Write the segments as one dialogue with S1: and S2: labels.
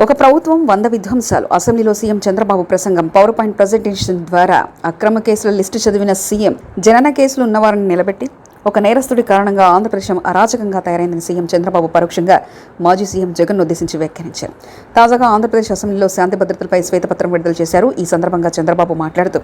S1: ఒక ప్రభుత్వం 100 విధ్వంసాలు. అసెంబ్లీలో సీఎం చంద్రబాబు ప్రసంగం. పవర్ పాయింట్ ప్రజెంటేషన్ ద్వారా అక్రమ కేసుల లిస్టు చదివిన సీఎం. జనన కేసులు ఉన్నవారిని నిలబెట్టి ఒక నేరస్తుడి కారణంగా ఆంధ్రప్రదేశ్ అరాచకంగా తయారైందని సీఎం చంద్రబాబు పరోక్షంగా మాజీ సీఎం జగన్ ఉద్దేశించి వ్యాఖ్యానించారు. తాజాగా ఆంధ్రప్రదేశ్ అసెంబ్లీలో శాంతి భద్రతలపై శ్వేతపత్రం విడుదల చేశారు. ఈ సందర్భంగా చంద్రబాబు మాట్లాడుతూ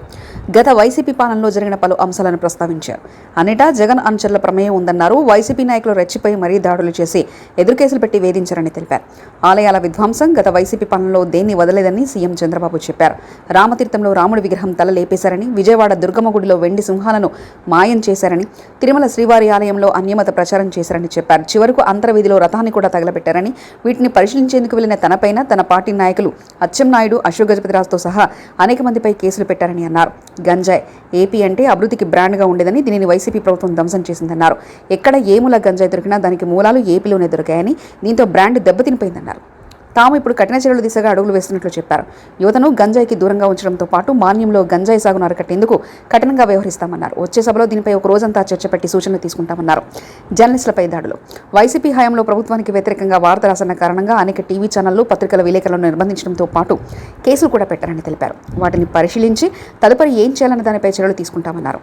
S1: గత వైసీపీ పాలనలో జరిగిన పలు అంశాలను ప్రస్తావించారు. అన్నిటా జగన్ అనుచరుల ప్రమేయం ఉందన్నారు. వైసీపీ నాయకులు రెచ్చిపోయి మరీ దాడులు చేసి ఎదురు కేసులు పెట్టి వేధించారని తెలిపారు. ఆలయాల విధ్వంసం గత వైసీపీ పాలనలో దేన్ని వదలేదని సీఎం చంద్రబాబు చెప్పారు. రామతీర్థంలో రాముడి విగ్రహం తల లేపేశారని, విజయవాడ దుర్గమ్మ గుడిలో వెండి సింహాలను మాయం చేశారని, తిరుమల శ్రీవారి ఆలయంలో అన్యమత ప్రచారం చేశారని చెప్పారు. చివరకు అంతర్వీధిలో రథాన్ని కూడా తగలబెట్టారని, వీటిని పరిశీలించేందుకు వెళ్లిన తనపైన తన పార్టీ నాయకులు అచ్చెన్నాయుడు, అశోక్ గజపతిరాజుతో సహా అనేక మందిపై కేసులు పెట్టారని అన్నారు. గంజాయి ఏపీ అంటే అభివృద్ధికి బ్రాండ్గా ఉండేదని, దీనిని వైసీపీ ప్రభుత్వం ధ్వంసం చేసిందన్నారు. ఎక్కడ ఏ మూల గంజాయి దొరికినా దానికి మూలాలు ఏపీలోనే దొరికాయని, దీంతో బ్రాండ్ దెబ్బతినిపోయిందన్నారు. తాము ఇప్పుడు కఠిన చర్యల దిశగా అడుగులు వేస్తున్నట్లు చెప్పారు. యువతను గంజాయికి దూరంగా ఉంచడంతో పాటు మాన్యంలో గంజాయి సాగును అరికట్టేందుకు కఠినంగా వ్యవహరిస్తామన్నారు. వచ్చే సభలో దీనిపై ఒక రోజంతా చర్చ పెట్టి సూచనలు తీసుకుంటామన్నారు. జర్నలిస్టులపై దాడులు. వైసీపీ హయాంలో ప్రభుత్వానికి వ్యతిరేకంగా వార్త రాసిన కారణంగా అనేక టీవీ ఛానళ్లు, పత్రికల విలేకరులను నిర్బంధించడంతో పాటు కేసులు కూడా పెట్టారని తెలిపారు. వాటిని పరిశీలించి తదుపరి ఏం చేయాలన్న దానిపై చర్యలు తీసుకుంటామన్నారు.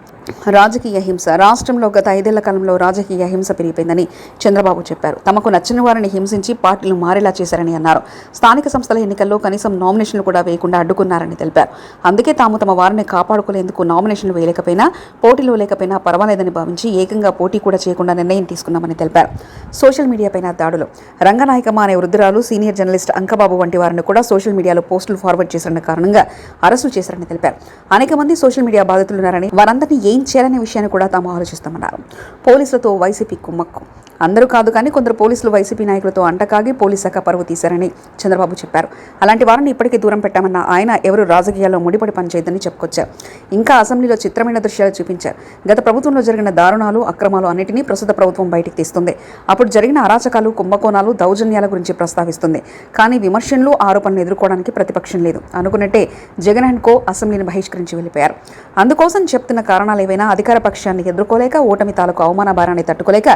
S1: రాజకీయ హింస. రాష్ట్రంలో గత 5 ఏళ్ల కాలంలో రాజకీయ హింస పెరిగిపోయిందని చంద్రబాబు చెప్పారు. తమకు నచ్చని వారిని హింసించి పార్టీలు మారేలా చేశారని అన్నారు. స్థానిక సంస్థల ఎన్నికల్లో కనీసం నామినేషన్లు కూడా వేయకుండా అడ్డుకున్నారని తెలిపారు. అందుకే తాము తమ వారిని కాపాడుకునేందుకు నామినేషన్లు వేయలేకపోయినా, పోటీలో లేకపోయినా పర్వాలేదని భావించి ఏకంగా పోటీ కూడా చేయకుండా నిర్ణయం తీసుకున్నామని తెలిపారు. సోషల్ మీడియాపైన దాడులు. రంగనాయకమ్మ అనే వృద్ధురాలు, సీనియర్ జర్నలిస్ట్ అంకబాబు వంటి వారిని కూడా సోషల్ మీడియాలో పోస్టులు ఫార్వర్డ్ చేసిన కారణంగా అరెస్టు చేశారని తెలిపారు. అనేక మంది సోషల్ మీడియా బాధితులున్నారని, వారందరినీ ఏం చేయాలనే విషయాన్ని కూడా తాము ఆలోచిస్తామన్నారు. పోలీసులతో వైసీపీ కుమ్మక్కు. అందరూ కాదు కానీ కొందరు పోలీసులు వైసీపీ నాయకులతో అంటకాగి పోలీస్ శాఖ పరువు తీశారని చంద్రబాబు చెప్పారు. అలాంటి వారిని ఇప్పటికీ దూరం పెట్టామన్న ఆయన ఎవరు రాజకీయాల్లో ముడిపడి పనిచేయదని చెప్పుకొచ్చారు. ఇంకా అసెంబ్లీలో చిత్రమైన దృశ్యాలు చూపించారు. గత ప్రభుత్వంలో జరిగిన దారుణాలు, అక్రమాలు అన్నిటినీ ప్రస్తుత ప్రభుత్వం బయటికి తీస్తుంది. అప్పుడు జరిగిన అరాచకాలు, కుంభకోణాలు, దౌర్జన్యాల గురించి ప్రస్తావిస్తుంది. కానీ విమర్శలు, ఆరోపణలు ఎదుర్కోవడానికి ప్రతిపక్షం లేదు. అనుకున్నట్టే జగన్ అండ్ కో అసెంబ్లీని బహిష్కరించి వెళ్ళిపోయారు. అందుకోసం చెప్తున్న కారణాలు ఏవైనా అధికార పక్షాన్ని ఎదుర్కోలేక, ఓటమి తాలూకు అవమాన భారాన్ని తట్టుకోలేక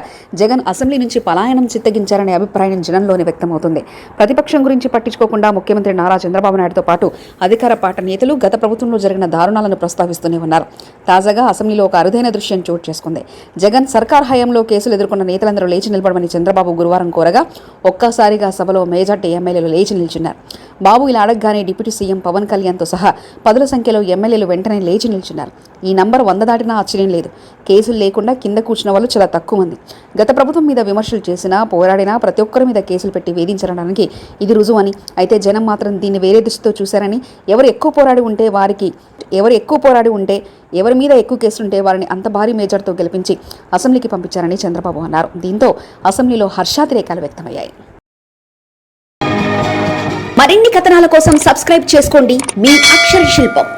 S1: జగన్ అసెంబ్లీ నుంచి పలాయనం చిత్తగించారనే అభిప్రాయం జనంలోనే వ్యక్తమవుతుంది. ప్రతిపక్షం గురించి పట్టించుకోకుండా ముఖ్యమంత్రి నారా చంద్రబాబు నాయుడుతో పాటు అధికార పార్టీ నేతలు గత ప్రభుత్వంలో జరిగిన దారుణాలను ప్రస్తావిస్తూనే ఉన్నారు. తాజాగా అసెంబ్లీలో ఒక అరుదైన దృశ్యం చోటు చేసుకుంది. జగన్ సర్కార్ హయాంలో కేసులు ఎదుర్కొన్న నేతలందరూ లేచి నిలబడమని చంద్రబాబు గురువారం కోరగా ఒక్కసారిగా సభలో మెజార్టీ ఎమ్మెల్యేలు లేచి నిల్చున్నారు. బాబు ఇలా అడగగానే డిప్యూటీ సీఎం పవన్ కళ్యాణ్తో సహా పదుల సంఖ్యలో ఎమ్మెల్యేలు వెంటనే లేచి నిల్చున్నారు. ఈ నంబర్ 100 దాటినా ఆశ్చర్యం లేదు. కేసులు లేకుండా కింద కూర్చున్న వాళ్ళు చాలా తక్కువ మంది. గత ప్రభుత్వం మీద విమర్శలు చేసినా, పోరాడినా ప్రతి ఒక్కరి మీద కేసులు పెట్టి వేధించడానికి ఇది రుజువు అని, అయితే జనం మాత్రం దీన్ని వేరే దృష్టితో చూశారని, ఎవరు ఎక్కువ పోరాడి ఉంటే ఎవరి మీద ఎక్కువ కేసులుంటే వారిని అంత భారీ మేజర్తో గెలిపించి అసెంబ్లీకి పంపించారని చంద్రబాబు అన్నారు. దీంతో అసెంబ్లీలో హర్షాతిరేకాలు వ్యక్తమయ్యాయి.
S2: మరిన్ని కథనాల కోసం సబ్స్క్రైబ్ చేసుకోండి మీ అక్షర శిల్పం.